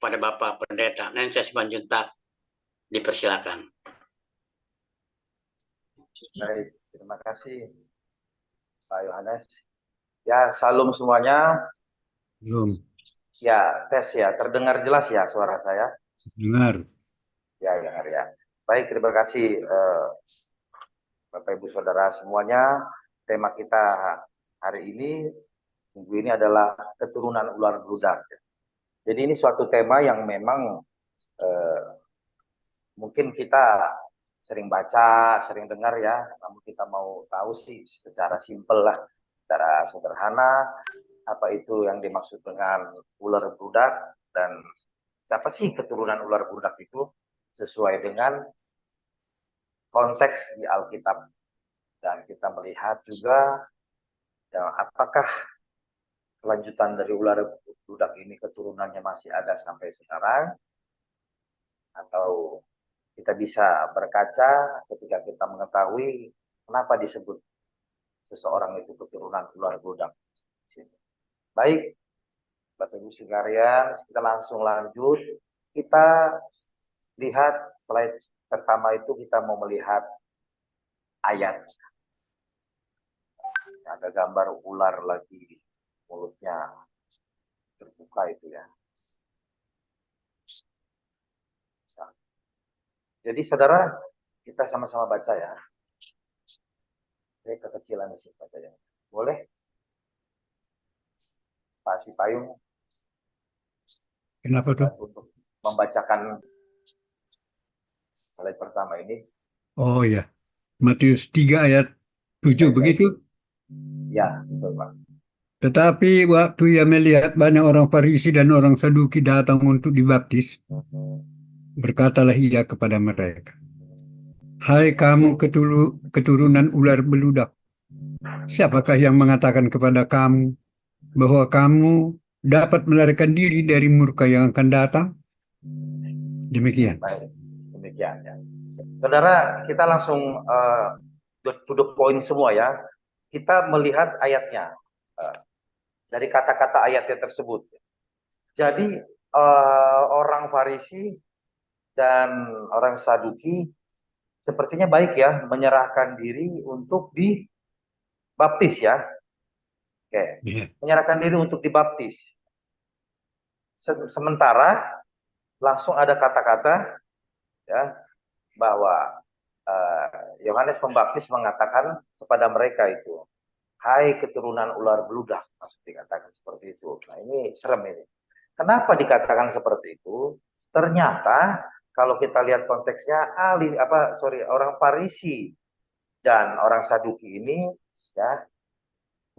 pada Bapak Pendeta Nancy Simanjuntak. Dipersilakan. Baik, terima kasih Pak Yohanes. Ya, salam semuanya. Belum. Ya, tes ya. Terdengar jelas ya suara saya? Dengar. Ya, dengar ya. Baik, terima kasih Bapak Ibu Saudara semuanya. Tema kita hari ini, minggu ini adalah keturunan ular beludak. Jadi ini suatu tema yang memang mungkin kita sering baca, sering dengar ya. Namun kita mau tahu sih secara simpel lah, secara sederhana, apa itu yang dimaksud dengan ular beludak dan siapa sih keturunan ular beludak itu sesuai dengan konteks di Alkitab. Dan kita melihat juga ya, apakah kelanjutan dari ular beludak ini keturunannya masih ada sampai sekarang, atau kita bisa berkaca ketika kita mengetahui kenapa disebut seseorang itu keturunan ular beludak. Baik, Bapak Ibu sekalian, kita langsung lanjut. Kita lihat slide pertama itu, kita mau melihat ayat. Ada gambar ular lagi, mulutnya terbuka itu ya. Jadi saudara, kita sama-sama baca ya. Saya kekecilan di sini bacanya. Boleh? Pak Sipayung. Kenapa tuh? Untuk membacakan slide pertama ini. Oh ya, Matius 3 ayat 7 begitu? Ya, betul Pak. Tetapi waktu ia melihat banyak orang Farisi dan orang Saduki datang untuk dibaptis, berkatalah ia kepada mereka, "Hai kamu keturunan ular beludak, siapakah yang mengatakan kepada kamu bahwa kamu dapat melarikan diri dari murka yang akan datang?" Demikian. Baik, demikian ya. Saudara, kita langsung to the point semua ya. Kita melihat ayatnya. Dari kata-kata ayatnya tersebut. Jadi orang Farisi dan orang Saduki sepertinya baik ya menyerahkan diri untuk dibaptis ya. Oke. Menyerahkan diri untuk dibaptis. Sementara langsung ada kata-kata ya bahwa Yohanes Pembaptis mengatakan kepada mereka itu, "Hai keturunan ular beludak," maksud dikatakan seperti itu. Nah ini serem ini. Kenapa dikatakan seperti itu? Ternyata kalau kita lihat konteksnya, orang Farisi dan orang Saduki ini ya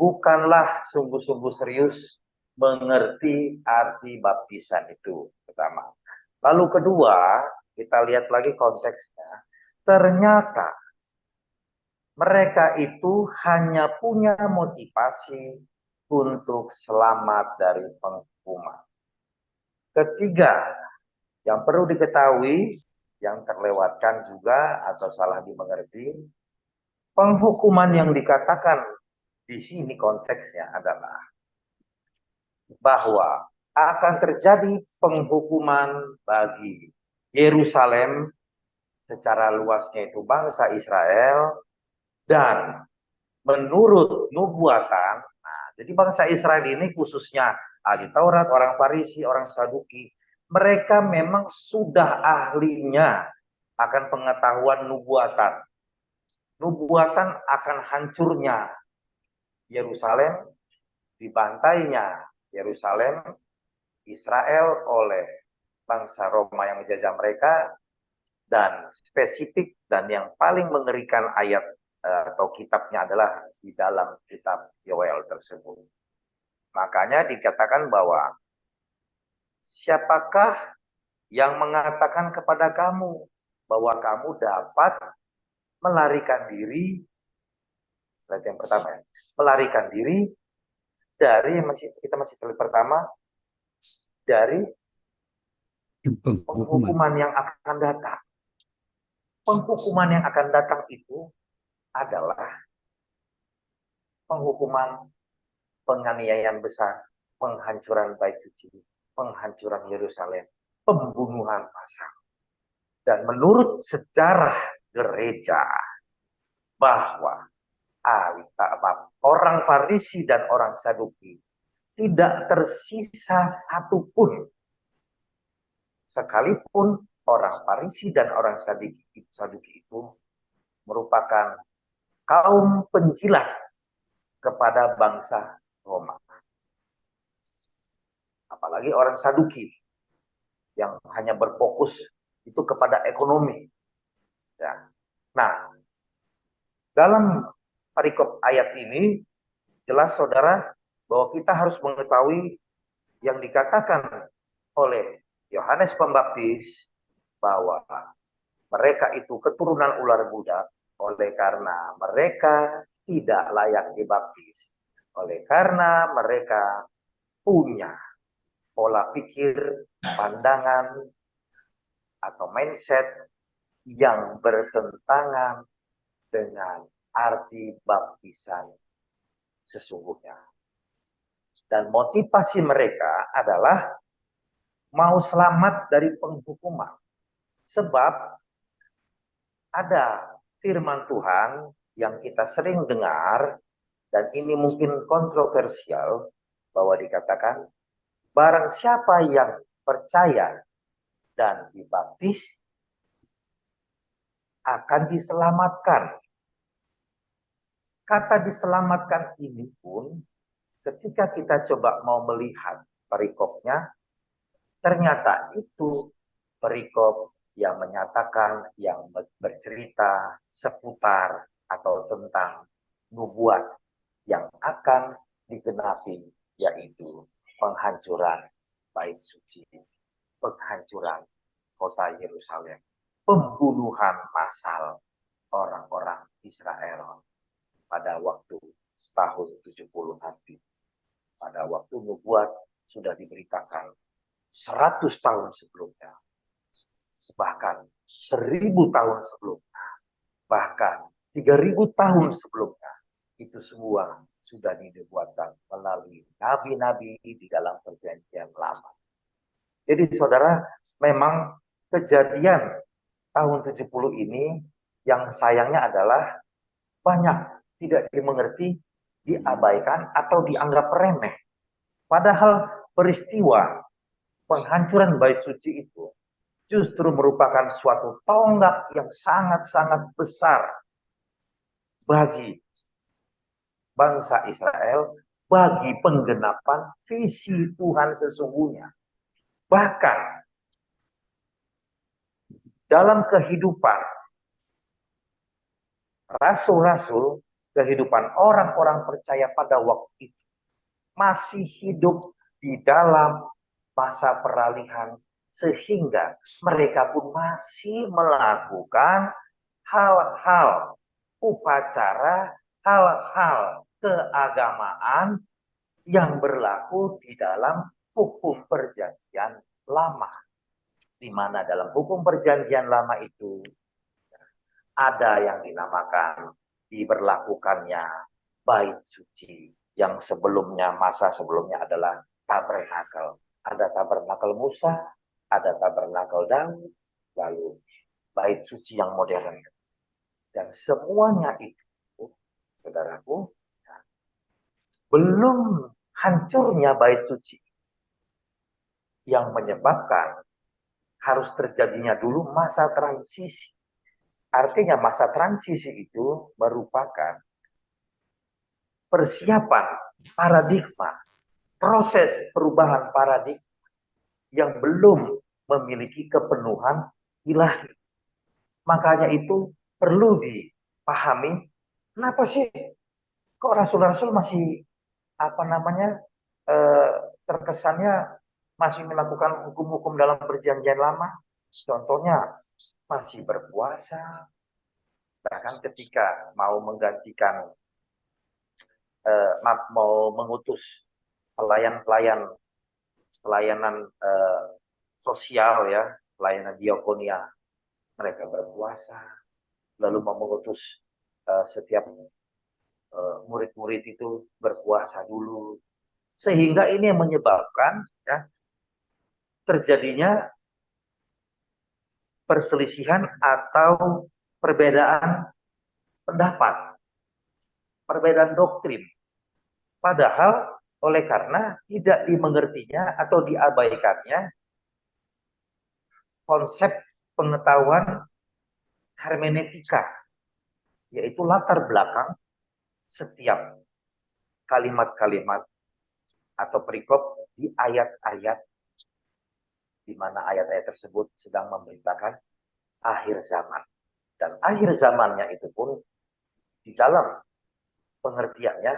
bukanlah sungguh-sungguh serius mengerti arti baptisan itu, pertama. Lalu kedua, kita lihat lagi konteksnya. Ternyata mereka itu hanya punya motivasi untuk selamat dari penghukuman. Ketiga, yang perlu diketahui, yang terlewatkan juga atau salah dimengerti, penghukuman yang dikatakan di sini konteksnya adalah bahwa akan terjadi penghukuman bagi Yerusalem secara luasnya itu bangsa Israel, dan menurut nubuatan, nah, jadi bangsa Israel ini khususnya ahli Taurat, orang Farisi, orang Saduki, mereka memang sudah ahlinya akan pengetahuan nubuatan. Nubuatan akan hancurnya Yerusalem, dibantainya Yerusalem, Israel oleh bangsa Roma yang menjajah mereka, dan spesifik dan yang paling mengerikan ayat atau kitabnya adalah di dalam kitab Yoel tersebut. Makanya dikatakan bahwa siapakah yang mengatakan kepada kamu bahwa kamu dapat melarikan diri, slide yang pertama ya, melarikan diri dari, kita masih slide pertama, dari penghukuman yang akan datang. Penghukuman yang akan datang itu adalah penghukuman penganiayaan besar, penghancuran bait suci, penghancuran Yerusalem, pembunuhan massal. Dan menurut sejarah gereja, bahwa orang Farisi dan orang Saduki tidak tersisa satupun. Sekalipun orang Farisi dan orang Saduki itu merupakan kaum penjilat kepada bangsa Roma. Apalagi orang Saduki yang hanya berfokus itu kepada ekonomi. Ya. Nah, dalam perikop ayat ini jelas saudara bahwa kita harus mengetahui yang dikatakan oleh Yohanes Pembaptis bahwa mereka itu keturunan ular budak oleh karena mereka tidak layak dibaptis, oleh karena mereka punya pola pikir, pandangan, atau mindset yang bertentangan dengan arti baptisan sesungguhnya. Dan motivasi mereka adalah mau selamat dari penghukuman. Sebab ada firman Tuhan yang kita sering dengar, dan ini mungkin kontroversial, bahwa dikatakan, barang siapa yang percaya dan dibaptis akan diselamatkan. Kata diselamatkan ini pun ketika kita coba mau melihat perikopnya, ternyata itu perikop yang menyatakan, yang bercerita seputar atau tentang nubuat yang akan digenapi, yaitu penghancuran bait suci, penghancuran kota Yerusalem, pembunuhan massal orang-orang Israel pada waktu tahun 70 nanti. Pada waktu nubuat sudah diberitakan 100 tahun sebelumnya, bahkan 1000 tahun sebelumnya, bahkan 3000 tahun sebelumnya, itu semua sudah dinubuatkan melalui nabi-nabi di dalam perjanjian lama. Jadi saudara, memang kejadian tahun 70 ini yang sayangnya adalah banyak tidak dimengerti, diabaikan, atau dianggap remeh. Padahal peristiwa penghancuran bait suci itu justru merupakan suatu tonggak yang sangat-sangat besar bagi bangsa Israel, bagi penggenapan visi Tuhan sesungguhnya. Bahkan dalam kehidupan rasul-rasul, kehidupan orang-orang percaya pada waktu itu masih hidup di dalam masa peralihan, sehingga mereka pun masih melakukan hal-hal upacara, hal-hal keagamaan yang berlaku di dalam hukum perjanjian lama. Di mana dalam hukum perjanjian lama itu ada yang dinamakan diberlakukannya bait suci, yang sebelumnya, masa sebelumnya adalah tabernakel. Ada tabernakel Musa, ada tabernakel Daud, lalu bait suci yang modern. Dan semuanya itu, saudaraku, belum hancurnya bait suci yang menyebabkan harus terjadinya dulu masa transisi. Artinya masa transisi itu merupakan persiapan paradigma, proses perubahan paradigma yang belum memiliki kepenuhan ilahi. Makanya itu perlu dipahami, kenapa sih kok rasul-rasul masih terkesannya masih melakukan hukum-hukum dalam perjanjian lama. Contohnya masih berpuasa, bahkan ketika mau menggantikan mau mengutus pelayanan sosial, ya, pelayanan diakonia, mereka berpuasa, lalu mau mengutus setiap murid-murid itu berpuasa dulu, sehingga ini yang menyebabkan, ya, terjadinya perselisihan atau perbedaan pendapat, perbedaan doktrin. Padahal oleh karena tidak dimengertinya atau diabaikannya konsep pengetahuan hermeneutika, yaitu latar belakang setiap kalimat-kalimat atau perikop di ayat-ayat, di mana ayat-ayat tersebut sedang memberitakan akhir zaman. Dan akhir zamannya itu pun di dalam pengertiannya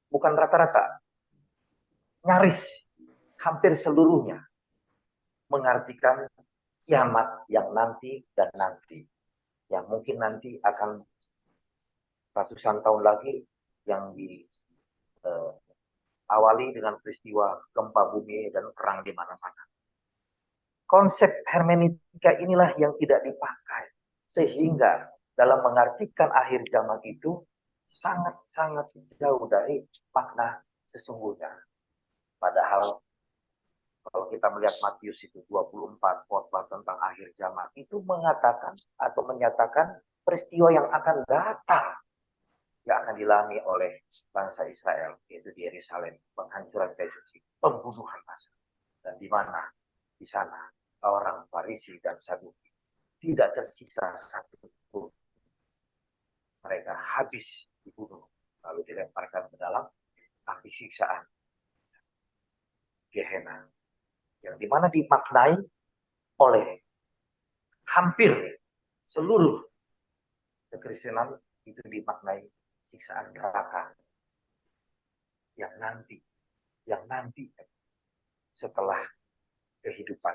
bukan rata-rata, nyaris hampir seluruhnya mengartikan kiamat yang nanti dan nanti, yang mungkin nanti akan ratusan tahun lagi, yang diawali dengan peristiwa gempa bumi dan perang di mana-mana. Konsep hermeneutika inilah yang tidak dipakai, sehingga dalam mengartikan akhir zaman itu sangat-sangat jauh dari makna sesungguhnya. Padahal kalau kita melihat Matius itu 24, khotbah tentang akhir zaman, itu mengatakan atau menyatakan peristiwa yang akan datang, yang akan dialami oleh bangsa Israel, yaitu di Yerusalem, penghancuran kayu suci, pembunuhan massal. Dan di mana? Di sana orang Farisi dan Saduki tidak tersisa satu pun. Mereka habis dibunuh, lalu dilemparkan ke dalam api siksaan Gehenna, yang dimana dimaknai oleh hampir seluruh kekristenan itu dimaknai siksaan neraka yang nanti setelah kehidupan.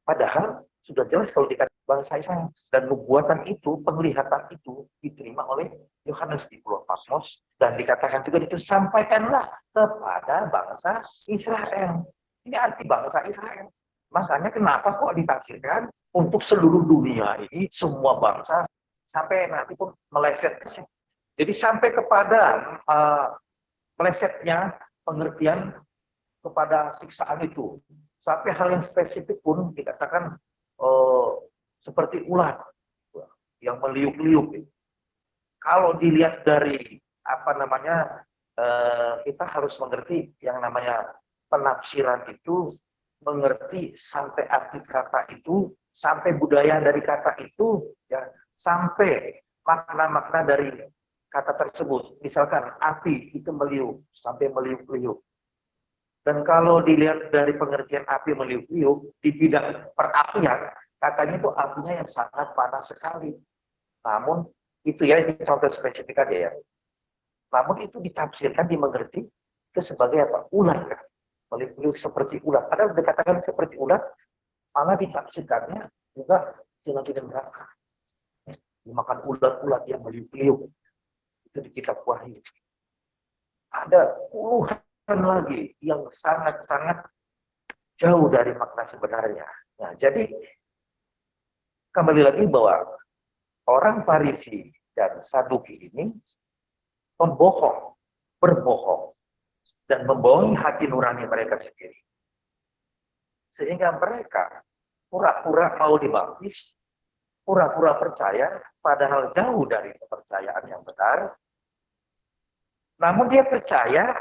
Padahal sudah jelas kalau dikatakan bangsa Israel, dan nubuatan itu, penglihatan itu diterima oleh Yohanes di Pulau Patmos, dan dikatakan juga itu sampaikanlah kepada bangsa Israel. Ini arti bangsa Israel. Makanya kenapa kok ditafsirkan untuk seluruh dunia ini, semua bangsa, sampai nanti pun meleset. Jadi sampai kepada melesetnya pengertian kepada siksaan itu. Sampai hal yang spesifik pun dikatakan seperti ular yang meliuk-liuk. Kalau dilihat dari kita harus mengerti yang namanya penafsiran itu, mengerti sampai arti kata itu, sampai budaya dari kata itu, ya, sampai makna-makna dari kata tersebut. Misalkan api itu meliuk, sampai meliuk-liuk. Dan kalau dilihat dari pengertian api meliuk-liuk, di bidang perapian, katanya itu apinya yang sangat panas sekali. Namun, itu ya, ini contoh spesifik aja ya. Namun itu ditafsirkan, dimengerti, itu sebagai apa? Ular. Meliuk-liuk seperti ular. Padahal dikatakan seperti ular, malah ditafsirkannya juga dengan neraka. Dimakan ular-ular yang meliuk-liuk. Itu di kitab Wahyu. Ada puluhan lagi yang sangat-sangat jauh dari makna sebenarnya. Nah, jadi kembali lagi bahwa orang Farisi dan Saduki ini pembohong, berbohong, dan membohongi hati nurani mereka sendiri. Sehingga mereka pura-pura mau dibaptis, pura-pura percaya, padahal jauh dari kepercayaan yang benar. Namun dia percaya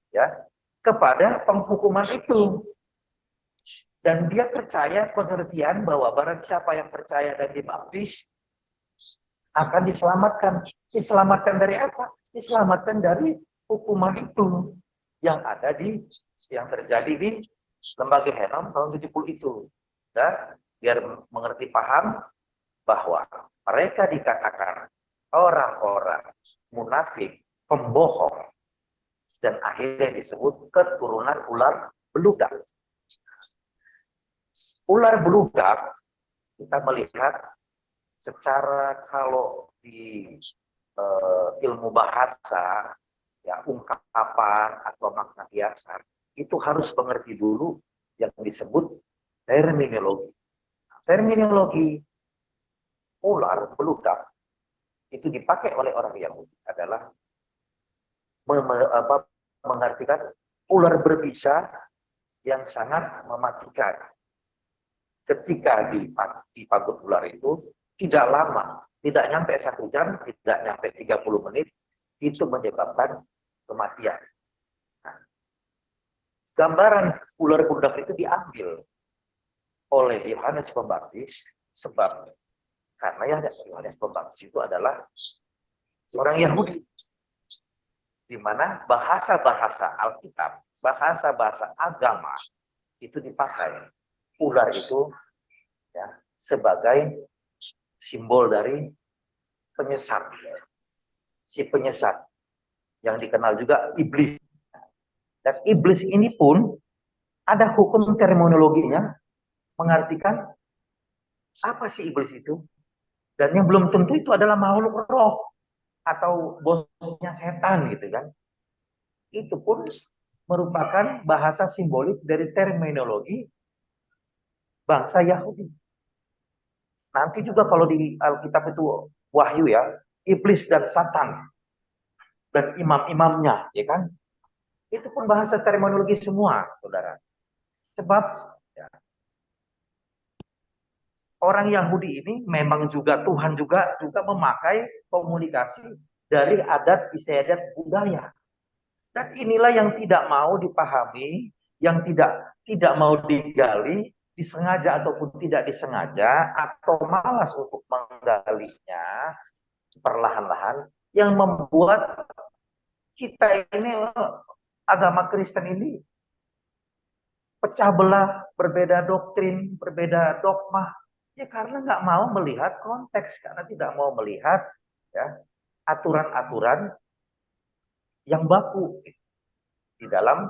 ya kepada penghukuman itu. Dan dia percaya pengertian bahwa barang siapa yang percaya dan dibaptis akan diselamatkan. Diselamatkan dari apa? Diselamatkan dari hukuman itu yang terjadi di Lembah Gehenom tahun 70 itu. Dan biar mengerti paham bahwa mereka dikatakan orang-orang munafik, pembohong, dan akhirnya disebut keturunan ular beludak. Ular beludak kita melihat secara kalau di ilmu bahasa, ya ungkapan atau makna biasa, itu harus mengerti dulu yang disebut terminologi. Terminologi ular beludak itu dipakai oleh orang Yahudi adalah mengartikan ular berbisa yang sangat mematikan. Ketika dipagut ular itu tidak lama, tidak nyampe 1 jam, tidak nyampe 30 menit, itu menyebabkan kematian. Nah, gambaran ular beludak itu diambil oleh Yohanes Pembaptis, sebab karena Yohanes Pembaptis itu adalah orang Yahudi, di mana bahasa-bahasa Alkitab, bahasa-bahasa agama itu dipakai. Ular itu ya, sebagai simbol dari penyesat. Si penyesat yang dikenal juga iblis. Dan iblis ini pun ada hukum terminologinya mengartikan apa sih iblis itu. Dan yang belum tentu itu adalah makhluk roh atau bosnya setan gitu kan. Itu pun merupakan bahasa simbolik dari terminologi bangsa Yahudi. Nanti juga kalau di Alkitab itu Wahyu ya, iblis dan Satan dan imam-imamnya, ya kan? Itu pun bahasa terminologi semua, saudara. Sebab ya, orang Yahudi ini memang juga Tuhan juga memakai komunikasi dari adat istiadat budaya. Dan inilah yang tidak mau dipahami, yang tidak mau digali, disengaja ataupun tidak disengaja, atau malas untuk menggalinya perlahan-lahan, yang membuat kita ini, agama Kristen ini pecah belah, berbeda doktrin, berbeda dogma, ya karena nggak mau melihat konteks, karena tidak mau melihat ya aturan-aturan yang baku di dalam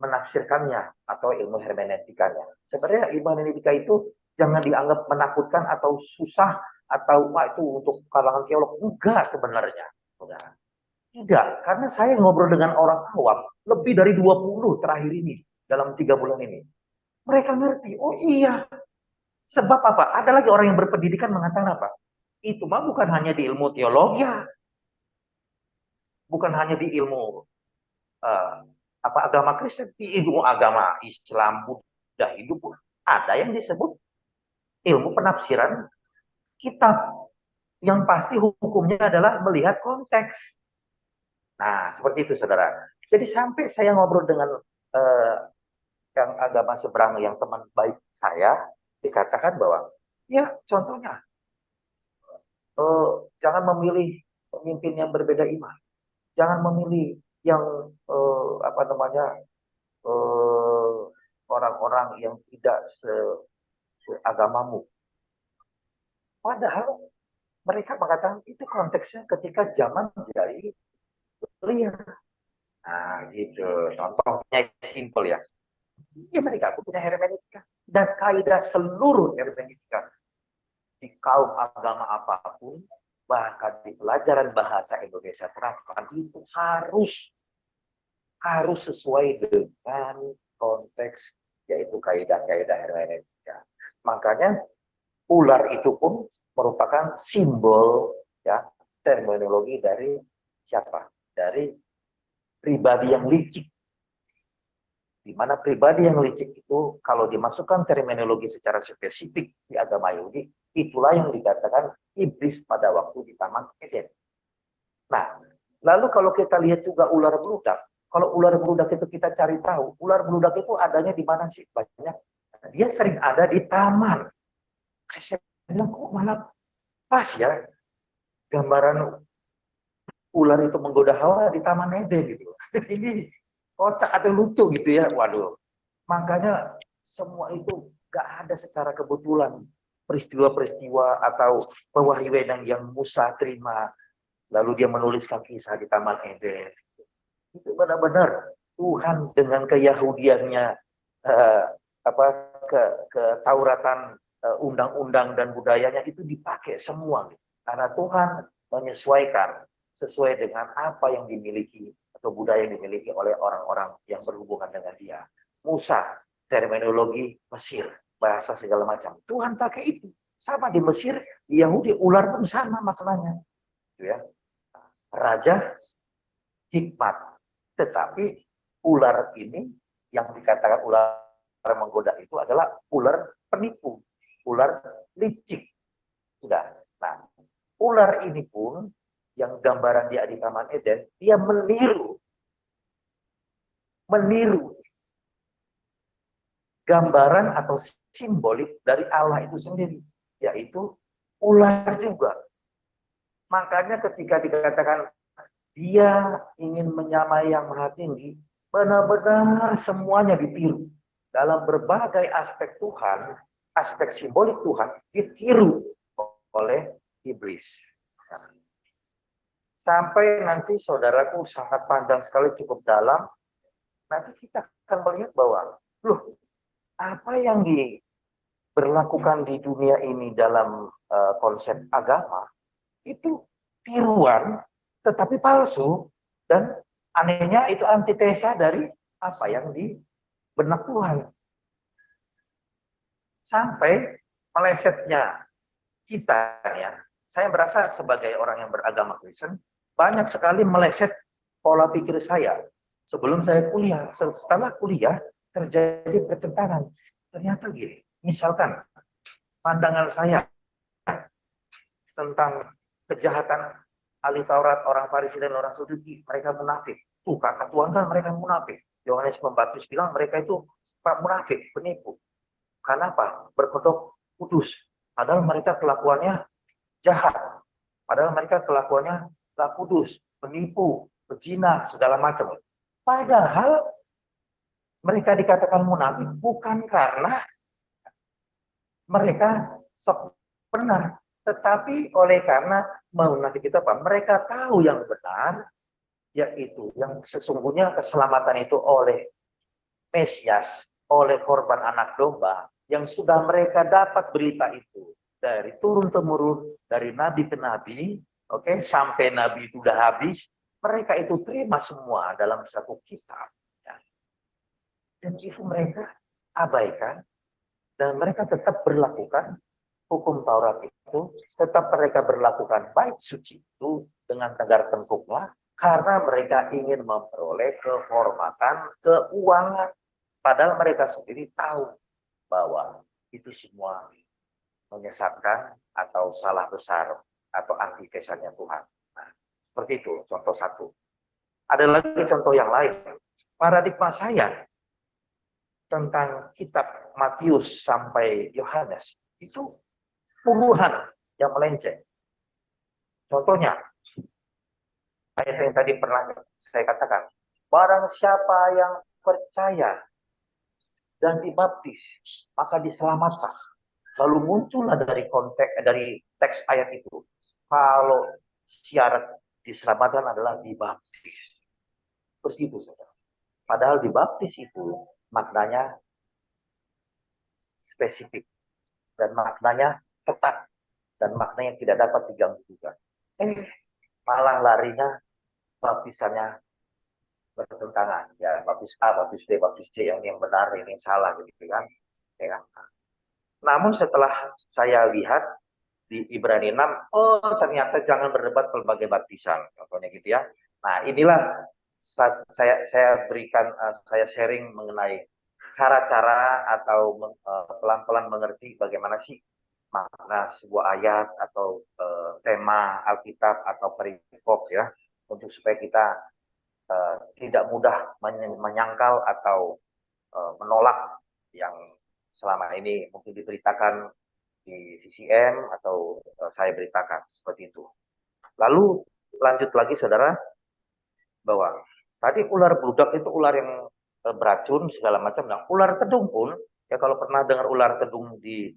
menafsirkannya atau ilmu hermeneutikanya. Sebenarnya ilmu hermeneutika itu jangan dianggap menakutkan atau susah atau wah itu untuk kalangan teolog. Enggak sebenarnya. Enggak. Tidak, karena saya ngobrol dengan orang awam lebih dari 20 terakhir ini dalam 3 bulan ini. Mereka ngerti, oh iya. Sebab apa? Ada lagi orang yang berpendidikan mengatakan apa? Itu mah bukan hanya di ilmu teologi, bukan hanya di ilmu agama Kristen, di ilmu agama Islam, Buddha, Hindu pun ada yang disebut ilmu penafsiran kitab. Yang pasti hukumnya adalah melihat konteks. Nah, seperti itu, saudara. Jadi sampai saya ngobrol dengan yang agama seberang, yang teman baik saya, dikatakan bahwa, ya contohnya, jangan memilih pemimpin yang berbeda iman. Jangan memilih yang orang-orang yang tidak seagamamu. Padahal mereka mengatakan itu konteksnya ketika zaman jahiliyah. Nah, gitu. Contohnya simpel ya. Ya mereka punya hermeneutika dan kaidah seluruh hermeneutika di kaum agama apapun, bahkan di pelajaran bahasa Indonesia terapkan itu harus sesuai dengan konteks, yaitu kaidah-kaidah hermeneutika. Makanya ular itu pun merupakan simbol ya terminologi dari siapa? Dari pribadi yang licik. Di mana pribadi yang licik itu kalau dimasukkan terminologi secara spesifik di agama Yahudi, itulah yang dikatakan iblis pada waktu di Taman Eden. Nah, lalu kalau kita lihat juga ular beludak, kalau ular beludak itu kita cari tahu, ular beludak itu adanya di mana sih? Banyak. Dia sering ada di taman. Saya bilang kok malah pas ya gambaran ular itu menggoda Hawa di Taman Eden gitu. Ini kocak atau lucu gitu ya. Waduh. Makanya semua itu gak ada secara kebetulan. Peristiwa-peristiwa atau pewahyuan yang Musa terima. Lalu dia menuliskan kisah di Taman Eden. Itu benar-benar Tuhan dengan keyahudiannya, ketauratan, undang-undang dan budayanya itu dipakai semua. Karena Tuhan menyesuaikan sesuai dengan apa yang dimiliki atau budaya yang dimiliki oleh orang-orang yang berhubungan dengan dia. Musa, terminologi Mesir, bahasa segala macam. Tuhan pakai itu. Sama di Mesir, di Yahudi, ular pun sama maknanya. Gitu ya. Raja, hikmat. Tetapi ular ini yang dikatakan ular menggoda itu adalah ular penipu, ular licik. Sudah. Nah, ular ini pun yang gambaran dia di Taman Eden, dia meniru gambaran atau simbolik dari Allah itu sendiri, yaitu ular juga. Makanya ketika dikatakan dia ingin menyamai yang maha tinggi, benar-benar semuanya ditiru. Dalam berbagai aspek Tuhan, aspek simbolik Tuhan, ditiru oleh iblis. Sampai nanti saudaraku sangat panjang sekali, cukup dalam. Nanti kita akan melihat bahwa, loh, apa yang diberlakukan di dunia ini dalam konsep agama, itu tiruan, tetapi palsu, dan anehnya itu antitesa dari apa yang di benak Tuhan. Sampai melesetnya kita, ya, saya merasa sebagai orang yang beragama Kristen, banyak sekali meleset pola pikir saya. Sebelum saya kuliah, setelah kuliah, terjadi pertentangan. Ternyata gini, misalkan pandangan saya tentang kejahatan ahli Taurat, orang Farisi dan orang Saduki, mereka munafik. Tuh, kata Tuhan kan mereka munafik. Yohanes Pembaptis bilang mereka itu munafik, penipu. Karena apa? Berkedok kudus. Padahal mereka kelakuannya jahat. Padahal mereka kelakuannya tak kudus, penipu, pezina, segala macam. Padahal mereka dikatakan munafik bukan karena mereka sok benar, tetapi oleh karena munafik itu apa? Mereka tahu yang benar, yaitu yang sesungguhnya keselamatan itu oleh Mesias, oleh korban anak domba, yang sudah mereka dapat berita itu dari turun-temurun, dari nabi ke nabi, oke, sampai nabi itu sudah habis, mereka itu terima semua dalam satu kitab. Ya. Dan itu mereka abaikan, dan mereka tetap berlakukan hukum Taurat itu, tetap mereka berlakukan bait suci itu dengan tegar tengkuklah, karena mereka ingin memperoleh kehormatan, keuangan. Padahal mereka sendiri tahu bahwa itu semua menyesatkan atau salah besar atau antitesanya Tuhan. Nah, seperti itu contoh satu. Ada lagi contoh yang lain. Paradigma saya tentang kitab Matius sampai Yohanes itu puluhan yang melenceng. Contohnya, ayat yang tadi pernah saya katakan, barang siapa yang percaya dan dibaptis, maka diselamatkan. Lalu muncullah dari konteks dari teks ayat itu, kalau syarat diselamatkan adalah dibaptis. Seperti itu, saudara. Padahal dibaptis itu maknanya spesifik dan maknanya ketat dan maknanya tidak dapat diganggu juga. Malah larinya baptisannya bertentangan. Ya, baptis A, baptis B, baptis C, yang benar, ini yang salah, gitu kan. Ya. Namun setelah saya lihat di Ibrani 6, oh ternyata jangan berdebat pelbagai baptisan, contohnya gitu ya. Nah, inilah saya berikan, saya sharing mengenai cara-cara atau pelan-pelan mengerti bagaimana sih makna sebuah ayat atau tema Alkitab atau perikop ya, untuk supaya kita tidak mudah menyangkal atau menolak yang selama ini mungkin diberitakan di CCM atau saya beritakan seperti itu. Lalu lanjut lagi saudara, bahwa tadi ular bludak itu ular yang beracun segala macam. Nah, ular kedung pun ya, kalau pernah dengar ular kedung di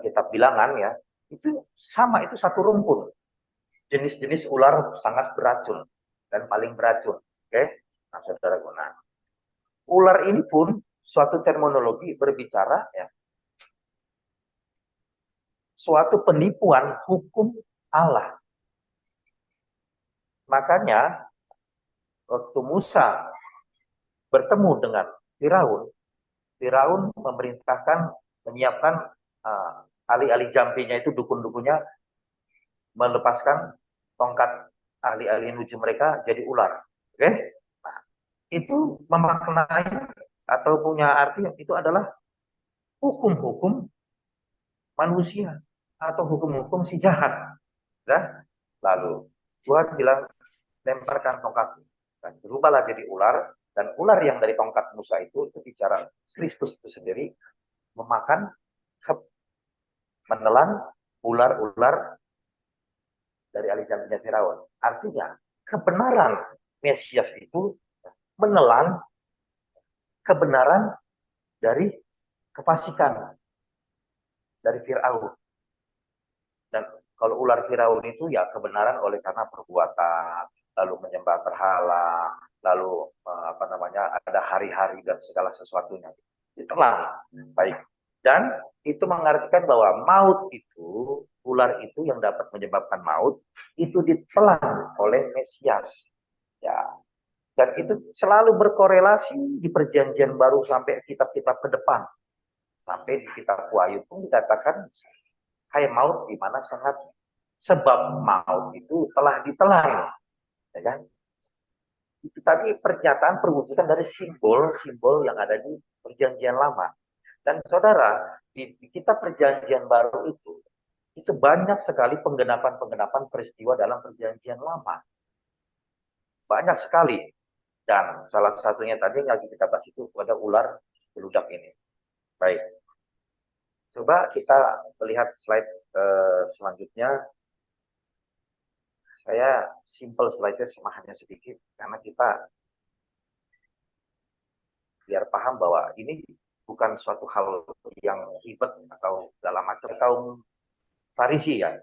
kitab Bilangan ya, itu sama, itu satu rumpun. Jenis-jenis ular sangat beracun dan paling beracun. Oke, nah saudara guna. Ular ini pun suatu terminologi berbicara ya, suatu penipuan hukum Allah. Makanya waktu Musa bertemu dengan Firaun, Firaun memerintahkan menyiapkan ahli-ahli jampinya itu, dukun-dukunnya, melepaskan tongkat ahli-ahli nuju mereka jadi ular. Oke? Nah, itu memaknai atau punya arti itu adalah hukum-hukum manusia atau hukum-hukum si jahat. Ya? Lalu Tuhan bilang, lemparkan tongkatmu dan berubahlah jadi ular, dan ular yang dari tongkat Musa itu bicara Kristus itu sendiri, memakan, menelan ular-ular dari alis-alisnya Firaun. Artinya kebenaran Mesias itu menelan kebenaran dari kefasikan dari Firaun. Dan kalau ular Firaun itu ya kebenaran oleh karena perbuatan, lalu menyembah berhala, lalu ada hari-hari dan segala sesuatunya. Ditelan. Baik. Dan itu mengartikan bahwa maut itu, ular itu yang dapat menyebabkan maut, itu ditelan oleh Mesias. Ya. Dan itu selalu berkorelasi di perjanjian baru sampai kitab-kitab ke depan. Sampai di kitab Wahyu pun dikatakan, hai maut di mana sangat, sebab maut itu telah ditelan. Ya kan? Itu tadi pernyataan perwujudan dari simbol-simbol yang ada di perjanjian lama. Dan saudara, di kitab perjanjian baru itu banyak sekali penggenapan-penggenapan peristiwa dalam perjanjian lama. Banyak sekali. Dan salah satunya tadi yang lagi kita bahas itu pada ular beludak ini. Baik. Coba kita melihat slide selanjutnya. Saya simple slide-nya hanya sedikit karena kita biar paham bahwa ini bukan suatu hal yang ribet atau dalam macam kaum Farisi ya.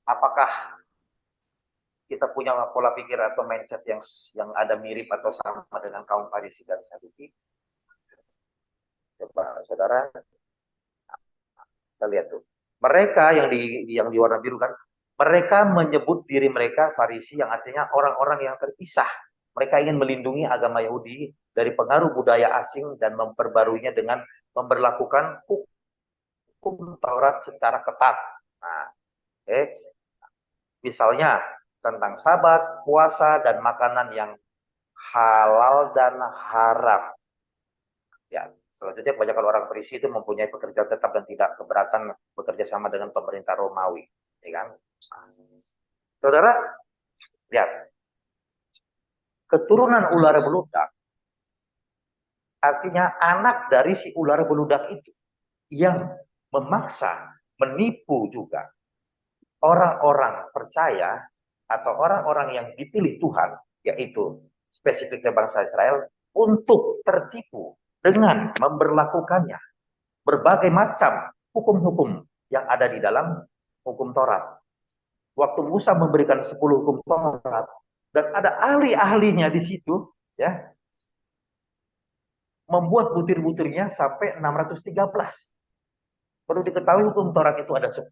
Apakah kita punya pola pikir atau mindset yang ada mirip atau sama dengan kaum Farisi dan Saduki? Coba saudara, kita lihat tuh. Mereka yang di warna biru kan, mereka menyebut diri mereka Farisi, yang artinya orang-orang yang terpisah. Mereka ingin melindungi agama Yahudi dari pengaruh budaya asing dan memperbaruinya dengan memberlakukan hukum Taurat secara ketat. Nah, misalnya tentang Sabat, puasa, dan makanan yang halal dan haram. Ya, selanjutnya kebanyakan orang Farisi itu mempunyai pekerjaan tetap dan tidak keberatan bekerja sama dengan pemerintah Romawi, ya kan? Saudara, lihat. Keturunan ular beludak artinya anak dari si ular beludak itu yang memaksa, menipu juga orang-orang percaya atau orang-orang yang dipilih Tuhan, yaitu spesifiknya bangsa Israel, untuk tertipu dengan memberlakukannya berbagai macam hukum-hukum yang ada di dalam hukum Taurat. Waktu Musa memberikan 10 hukum Taurat, dan ada ahli-ahlinya di situ, ya, membuat butir-butirnya sampai 613. Perlu diketahui hukum Taurat itu ada 10,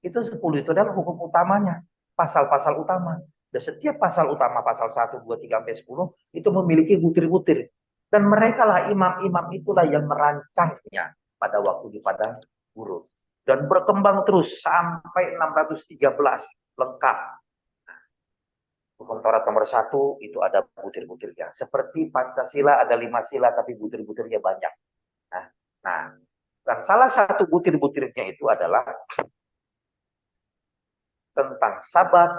itu 10 itu adalah hukum utamanya, pasal-pasal utama. Dan setiap pasal utama, pasal 1, 2, 3, sampai 10, itu memiliki butir-butir. Dan mereka lah imam-imam itulah yang merancangnya pada waktu di padang gurun. Dan berkembang terus sampai 613, lengkap. Hukum Taurat nomor 1 itu ada butir-butirnya. Seperti Pancasila ada 5 sila tapi butir-butirnya banyak. Nah, dan salah satu butir-butirnya itu adalah tentang Sabat.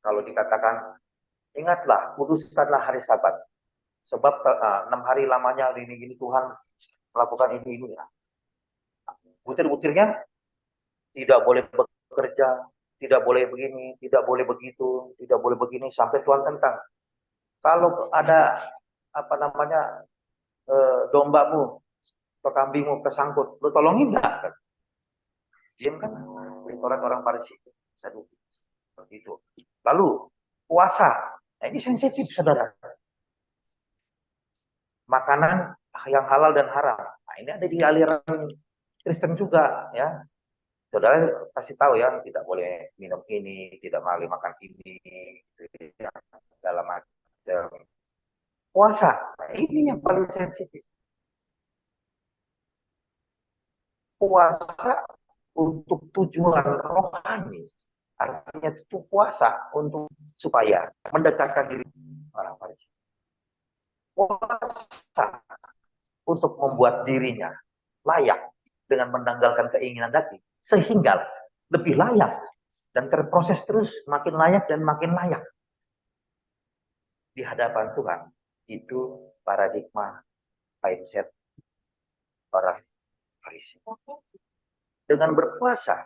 Kalau dikatakan, ingatlah, kuduskanlah hari Sabat. Sebab 6 hari lamanya gini-gini Tuhan melakukan ini. Butir-butirnya tidak boleh bekerja, tidak boleh begini, tidak boleh begitu, tidak boleh begini, sampai Tuhan tentang. Kalau ada dombamu atau kambingmu kesangkut, lu tolongin nggak? Diam kan? Orang Farisi seperti itu. Lalu puasa, nah, ini sensitif saudara. Makanan yang halal dan haram, nah, ini ada di aliran Kristen juga, ya. Saudara pasti tahu ya, tidak boleh minum ini, tidak boleh makan ini, dalam macam puasa. Nah, ini yang paling sensitif. Puasa untuk tujuan rohani, artinya itu puasa untuk supaya mendekatkan diri orang Farisi. Puasa untuk membuat dirinya layak dengan menanggalkan keinginan daging, sehingga lebih layak dan terproses terus makin layak dan makin layak di hadapan Tuhan. Itu paradigma mindset orang Farisi. Dengan berpuasa,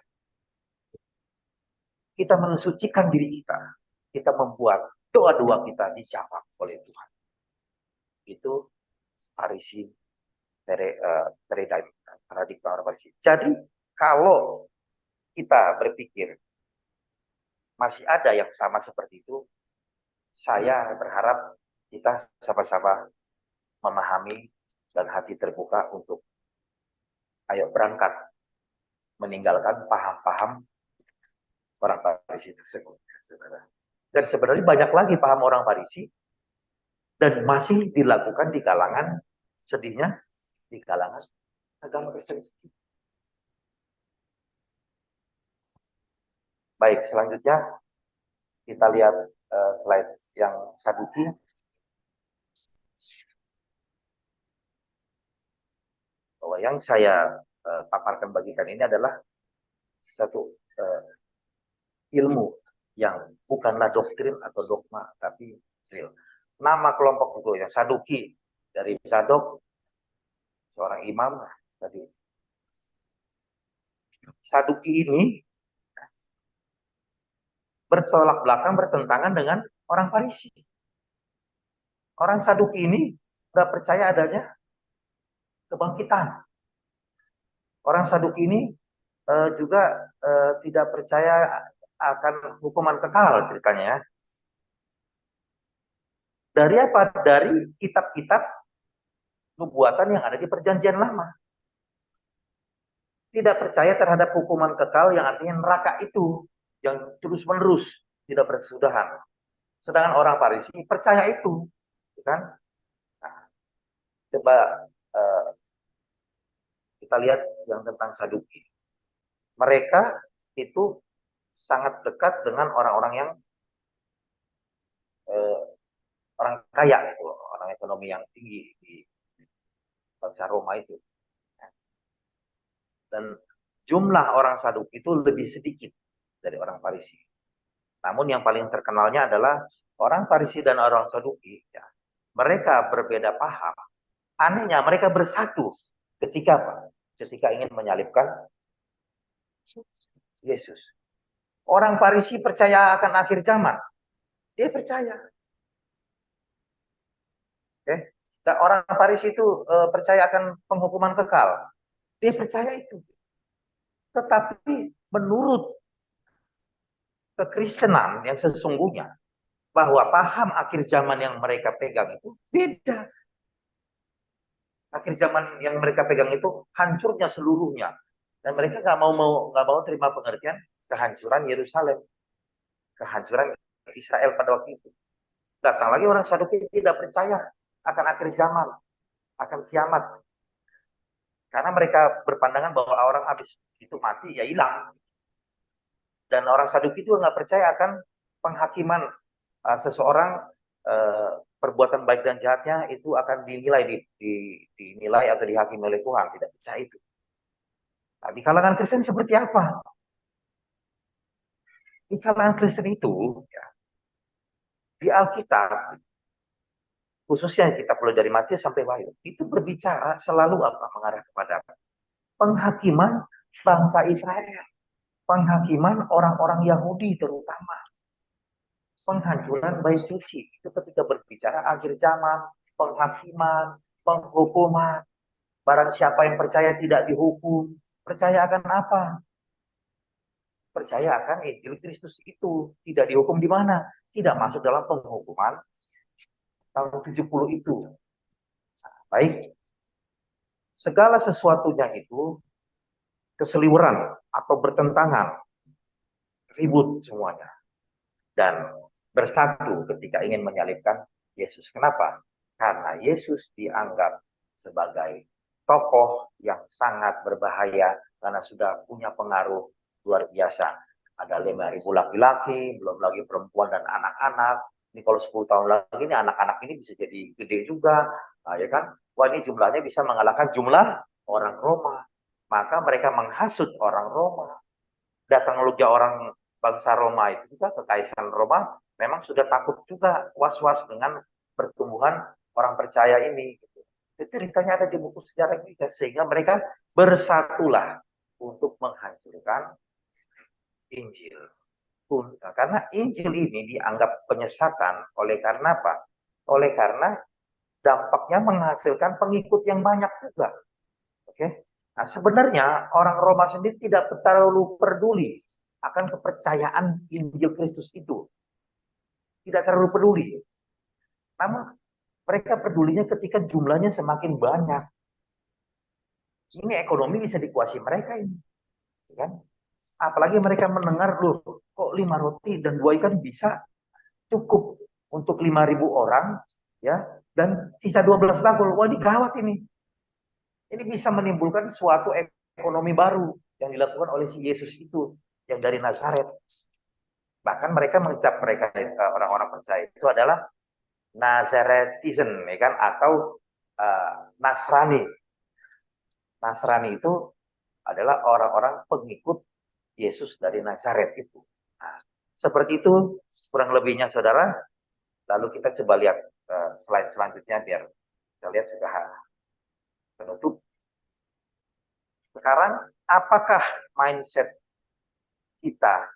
kita mensucikan diri kita. Kita membuat doa-doa kita dijawab oleh Tuhan. Itu Farisi, paradigma orang Farisi. Jadi, kalau kita berpikir masih ada yang sama seperti itu, saya berharap kita sama-sama memahami dan hati terbuka untuk ayo berangkat meninggalkan paham-paham orang Farisi tersebut. Dan sebenarnya banyak lagi paham orang Farisi dan masih dilakukan di kalangan, sedihnya, di kalangan agama Kristen. Baik, selanjutnya kita lihat slide yang Saduki. Bahwa yang saya paparkan bagikan ini adalah satu ilmu yang bukanlah doktrin atau dogma, tapi real. Nama kelompok itu yang Saduki, dari Sadok, seorang imam tadi. Saduki ini bertolak belakang, bertentangan dengan orang Farisi. Orang Saduki ini nggak percaya adanya kebangkitan. Orang Saduki ini juga tidak percaya akan hukuman kekal ceritanya ya. Dari apa? Dari kitab-kitab nubuatan yang ada di Perjanjian Lama. Tidak percaya terhadap hukuman kekal yang artinya neraka itu yang terus-menerus tidak berkesudahan. Sedangkan orang Farisi percaya itu, kan? Nah, coba kita lihat yang tentang Saduki. Mereka itu sangat dekat dengan orang-orang yang orang kaya itu, orang ekonomi yang tinggi di bangsa Roma itu. Dan jumlah orang Saduki itu lebih sedikit dari orang Farisi. Namun yang paling terkenalnya adalah orang Farisi dan orang Saduki, ya, mereka berbeda paham. Anehnya mereka bersatu ketika apa? Ketika ingin menyalibkan Yesus. Orang Farisi percaya akan akhir zaman. Dia percaya. Oke. Dan orang Farisi itu percaya akan penghukuman kekal. Dia percaya itu. Tetapi menurut kekristenan yang sesungguhnya, bahwa paham akhir zaman yang mereka pegang itu beda. Akhir zaman yang mereka pegang itu hancurnya seluruhnya. Dan mereka nggak mau terima pengertian kehancuran Yerusalem, kehancuran Israel pada waktu itu. Datang lagi orang Saduki tidak percaya akan akhir zaman, akan kiamat. Karena mereka berpandangan bahwa orang habis itu mati ya hilang. Dan orang Saduki juga nggak percaya akan penghakiman seseorang, perbuatan baik dan jahatnya itu akan dinilai atau dihakimi oleh Tuhan. Tidak percaya itu. Nah, di kalangan Kristen seperti apa? Di kalangan Kristen itu, ya, di Alkitab, khususnya kita perlu dari Matius sampai Wahyu, itu berbicara selalu apa? Mengarah kepada penghakiman bangsa Israel, penghakiman orang-orang Yahudi terutama, penghancuran bait suci. Itu ketika berbicara akhir zaman, penghakiman, penghukuman. Barang siapa yang percaya tidak dihukum, percaya akan apa? Percaya akan Injil Kristus itu. Tidak dihukum di mana? Tidak masuk dalam penghukuman tahun 70 itu. Baik. Segala sesuatunya itu keseliweran atau bertentangan. Ribut semuanya. Dan bersatu ketika ingin menyalibkan Yesus. Kenapa? Karena Yesus dianggap sebagai tokoh yang sangat berbahaya karena sudah punya pengaruh luar biasa. Ada 5.000 laki-laki, belum lagi perempuan dan anak-anak. Ini kalau 10 tahun lagi ini anak-anak ini bisa jadi gede juga. Nah, ya kan? Wah, ini jumlahnya bisa mengalahkan jumlah orang Roma. Maka mereka menghasut orang Roma. Datang juga orang bangsa Roma itu juga ke Kaisaran Roma memang sudah takut juga, was-was dengan pertumbuhan orang percaya ini. Itu ceritanya ada di buku sejarah ini, sehingga mereka bersatulah untuk menghancurkan Injil. Karena Injil ini dianggap penyesatan oleh karena apa? Oleh karena dampaknya menghasilkan pengikut yang banyak juga. Oke. Nah, sebenarnya orang Roma sendiri tidak terlalu peduli akan kepercayaan Injil Kristus itu. Tidak terlalu peduli. Namun mereka pedulinya ketika jumlahnya semakin banyak. Ini ekonomi bisa dikuasai mereka ini. Kan? Apalagi mereka mendengar, loh, kok 5 roti dan 2 ikan bisa cukup untuk 5.000 orang, ya, dan sisa 12 bakul. Wah, ini gawat ini. Ini bisa menimbulkan suatu ekonomi baru yang dilakukan oleh si Yesus itu, yang dari Nazaret. Bahkan mereka mengecap mereka orang-orang percaya itu adalah Nazaretizen, ya kan, atau Nasrani. Nasrani itu adalah orang-orang pengikut Yesus dari Nazaret itu. Nah, seperti itu kurang lebihnya, saudara. Lalu kita coba lihat slide selanjutnya biar kita lihat sudah penutup. Sekarang, apakah mindset kita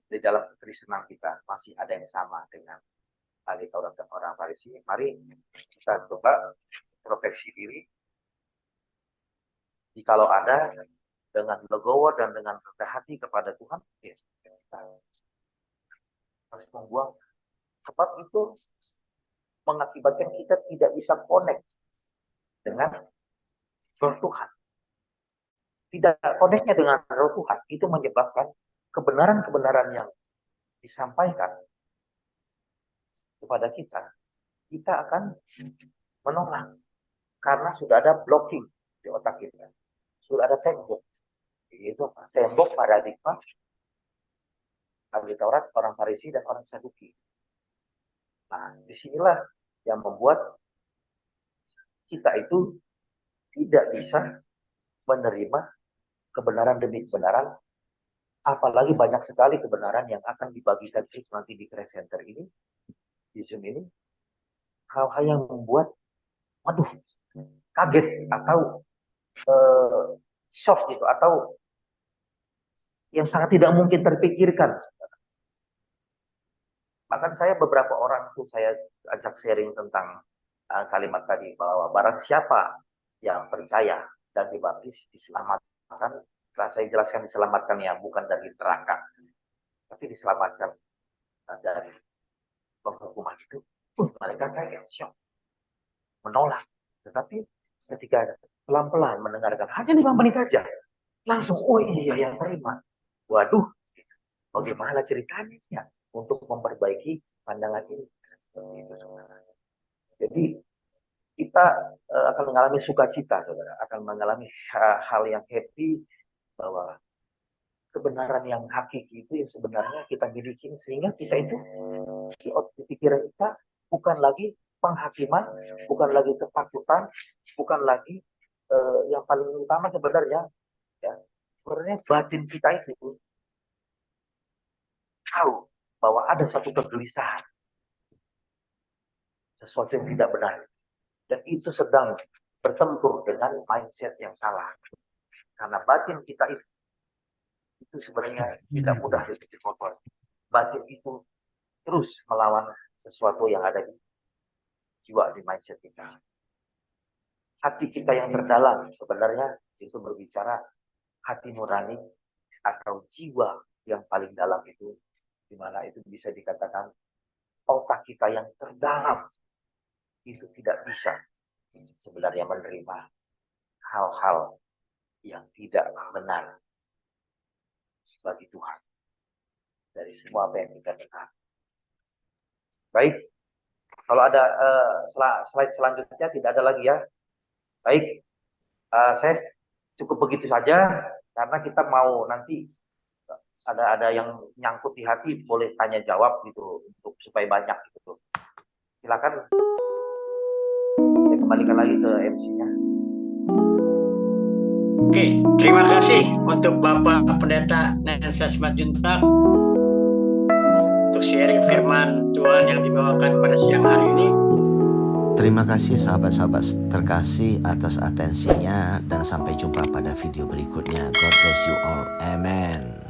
di dalam kekristenan kita masih ada yang sama dengan ahli Taurat dan orang Farisi? Mari kita coba introspeksi diri. Jikalau ada, dengan legowo dan dengan rendah hati kepada Tuhan, ya, kita harus membuang. Sebab itu mengakibatkan kita tidak bisa connect dengan Roh Tuhan. Tidak connectnya dengan Roh Tuhan, itu menyebabkan kebenaran-kebenaran yang disampaikan kepada kita akan menolak. Karena sudah ada blocking di otak kita. Sudah ada tembok. Itu tembok paradigma ahli Taurat, orang Farisi, dan orang Saduki. Nah, disinilah yang membuat kita itu tidak bisa menerima kebenaran demi kebenaran, apalagi banyak sekali kebenaran yang akan dibagikan nanti di Center ini, di Zoom ini, hal-hal yang membuat, waduh, kaget atau shock gitu, atau yang sangat tidak mungkin terpikirkan. Bahkan saya beberapa orang tuh saya ajak sharing tentang kalimat tadi, bahwa barang siapa yang percaya dan dibaptis diselamatkan. Setelah saya jelaskan diselamatkan ya bukan dari neraka, tapi diselamatkan dari penghukuman itu. Mereka kaget, shock, menolak. Tetapi ketika pelan-pelan mendengarkan hanya 5 menit aja, langsung, oh iya yang terima. Waduh, bagaimana ceritanya ya untuk memperbaiki pandangan ini. Jadi kita akan mengalami sukacita, saudara, akan mengalami hal yang happy, bahwa kebenaran yang hakiki itu yang sebenarnya kita miliki, sehingga kita itu di pikiran kita bukan lagi penghakiman, bukan lagi ketakutan, bukan lagi yang paling utama sebenarnya, ya, sebenarnya batin kita itu tahu bahwa ada suatu kegelisahan, sesuatu yang tidak benar, dan itu sedang bertempur dengan mindset yang salah. Karena batin kita itu sebenarnya tidak mudah dipikir kotor. Batin itu terus melawan sesuatu yang ada di jiwa, di mindset kita. Hati kita yang terdalam sebenarnya itu berbicara hati nurani atau jiwa yang paling dalam itu, di mana itu bisa dikatakan otak kita yang terdalam itu tidak bisa sebenarnya menerima hal-hal yang tidak benar bagi Tuhan dari semua apa yang kita dengar. Baik, kalau ada slide selanjutnya tidak ada lagi ya. Baik, saya cukup begitu saja karena kita mau nanti ada yang nyangkut di hati, boleh tanya jawab gitu untuk supaya banyak gitu. Silakan. Saya kembalikan lagi ke MC-nya. Oke, terima kasih untuk Bapak Pendeta Nensa Simanjuntak untuk sharing firman Tuhan yang dibawakan pada siang hari ini. Terima kasih sahabat-sahabat terkasih atas atensinya dan sampai jumpa pada video berikutnya. God bless you all. Amen.